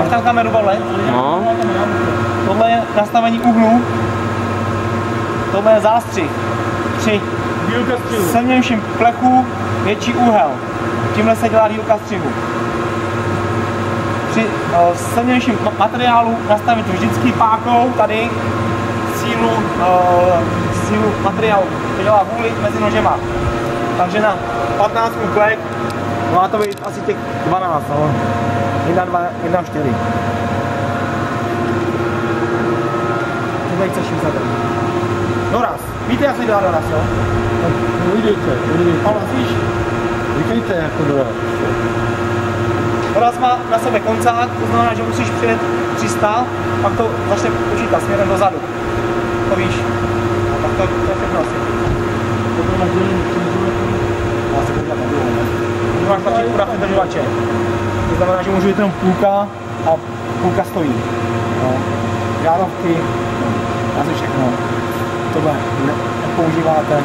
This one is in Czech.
Máš tam kameru vedle? No. Tohle je nastavení úhlu. Tohle je zástřih. Při silnějším plechu větší úhel. Tímhle se dělá dílka střihu. Při silnějším materiálu nastavit vždycky pákou tady sílu materiálu. To dělá vůli mezi nožema. Takže na 15 klek má to být asi těch 12, no. 1, 2, 1, 4. Teď chceš jít za ten. Doraz. Víte, jak se dělá doraz, jo? Uvidíte. Ale víš? Říkejte jako doraz. Doraz má na sebe koncák, to znamená, že musíš přijet 300, pak to začne počítat směrem dozadu. To víš? A tak to je všechno asi. To máš dělení Asi to dělat nebudu, ne? Máš tlačit půra přidržovače. To znamená, že můžu jít jenom půlka a půlka stojí. No. Žárovky, asi všechno. Tohle nepoužíváte.